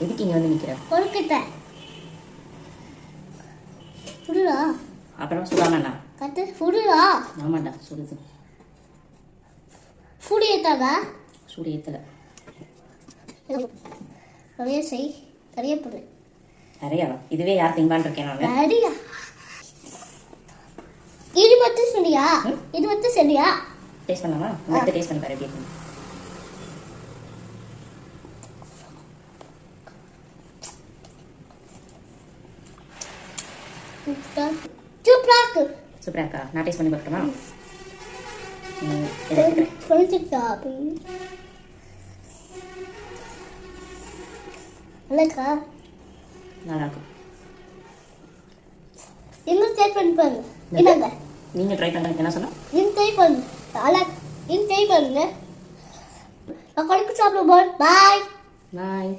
எதுக்கு இங்கே வந்து நிற்கிற? கொழுக்கட்டை சுடுடா. அப்புறம் சுடாமண்ணா கட்டு சுடுடா. ஆமாண்டா சுடுது. சூடு ஏத்தாதா? சூடு ஏற்றலை. நிறைய செய், நிறைய போடு. நிறையாவா? இதுவே யார் திங்கான்னு இருக்கேன் நான். நிறையா. இது மட்டும் சரியா? இது மட்டும் சரியா? டேஸ்ட் பண்ணலாமா? அடுத்து டேஸ்ட் பண்ணி பாரு எப்படி இருக்கு. சூப்பரா இருக்கு. சூப்பராக இருக்கா? நான் டேஸ்ட் பண்ணி பார்க்கணுமா? சொல்லிட்டா நல்லாக்கா? நல்லா இருக்கும். இன்னும் ட்ரை பண்ணி பாருங்க. என்னங்க நீங்கள் ட்ரை பண்ணுறதுக்கு என்ன சொன்னால் இன்னும் ட்ரை பண்ணுங்க. நல்லா இன்னும் ட்ரை பண்ணுங்க. நான் கடைக்கு சாப்பிடுவோம். பாய் பாய்.